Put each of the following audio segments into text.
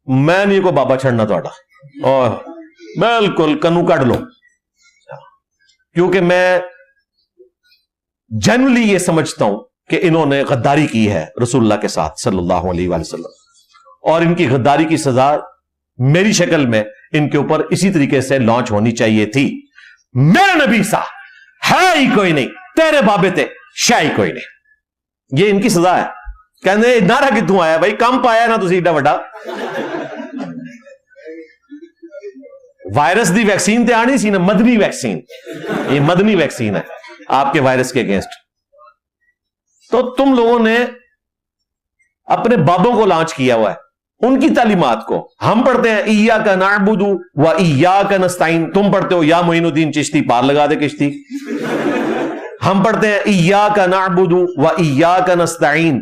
میں نہیں کو بابا چھڑنا تھوڑا اور بالکل کنو کٹ لو, کیونکہ میں جنرلی یہ سمجھتا ہوں کہ انہوں نے غداری کی ہے رسول اللہ کے ساتھ صلی اللہ علیہ وآلہ وسلم, اور ان کی غداری کی سزا میری شکل میں ان کے اوپر اسی طریقے سے لانچ ہونی چاہیے تھی. میرا نبی سا ہے ہی کوئی نہیں, تیرے بابے تے شاہی کوئی نہیں, یہ ان کی سزا ہے. کہنے نعرہ کتوں آیا بھائی, کم پایا نا تسی ایڈا وڈا. وائرس دی ویکسین تے آنی سی نا, مدنی ویکسین, یہ مدنی ویکسین ہے آپ کے وائرس کے اگینسٹ. تو تم لوگوں نے اپنے بابوں کو لانچ کیا ہوا ہے, ان کی تعلیمات کو. ہم پڑھتے ہیں ایاک نعبد و ایاک نستعین, تم پڑھتے ہو یا معین الدین چشتی پار لگا دے کشتی. ہم پڑھتے ہیں ایاک نعبد و ایاک نستعین,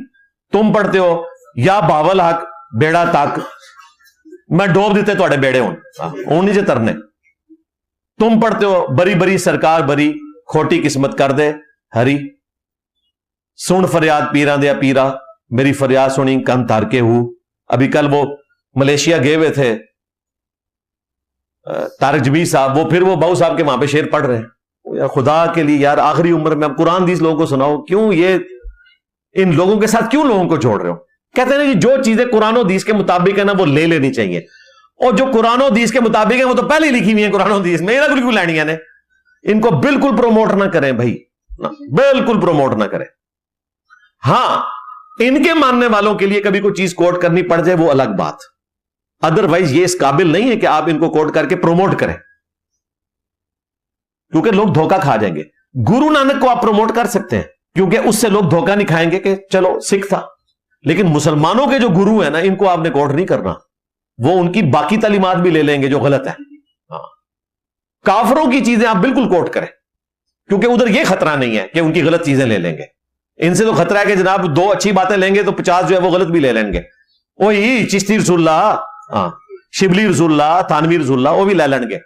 تم پڑھتے ہو یا باول حق بیڑا تک میں ڈوب دیتے تھوڑے بیڑے ہوں نہیں جے ترنے. تم پڑھتے ہو بری بری سرکار بری کھوٹی قسمت کر دے ہری, سن فریاد پیران دیا پیرا میری فریاد سنی کن تار کے ہوں. ابھی کل وہ ملیشیا گئے ہوئے تھے طارق جبیر صاحب, وہ پھر وہ باؤ صاحب کے وہاں پہ شعر پڑھ رہے ہیں. خدا کے لیے یار آخری عمر میں اب قرآن حدیث لوگوں کو سناؤ, کیوں یہ ان لوگوں کے ساتھ کیوں لوگوں کو جوڑ رہے ہو. کہتے ہیں کہ جو چیزیں قرآن و حدیث کے مطابق ہے نا وہ لے لینی چاہیے, اور جو قرآن و حدیث کے مطابق ہے وہ تو پہلے ہی لکھی ہوئی ہیں قرآن و حدیث میں, یہ کیوں لینی ہے. ان کو بالکل پروموٹ نہ کریں بھائی, بالکل پروموٹ نہ کریں. ہاں ان کے ماننے والوں کے لیے کبھی کوئی چیز کوٹ کرنی پڑ جائے وہ الگ بات, ادروائز یہ اس قابل نہیں ہے کہ آپ ان کو کوٹ کر کے پروموٹ کریں, کیونکہ لوگ دھوکہ کھا جائیں گے. گرو نانک کو آپ پروموٹ کر سکتے ہیں کیونکہ اس سے لوگ دھوکہ نہیں کھائیں گے کہ چلو سکھ تھا, لیکن مسلمانوں کے جو گرو ہیں نا ان کو آپ نے کوٹ نہیں کرنا, وہ ان کی باقی تعلیمات بھی لے لیں گے جو غلط ہے. کافروں کی چیزیں آپ بالکل کوٹ کریں کیونکہ ادھر یہ خطرہ نہیں ہے کہ ان کی غلط چیزیں لے لیں گے. ان سے تو خطرہ ہے کہ جناب 2 اچھی باتیں لیں گے تو 50 جو ہے وہ غلط بھی لے لیں گے. وہی چشتی رسول اللہ, شبلی رسول اللہ, تھانوی رسول اللہ وہ بھی لے لیں گے.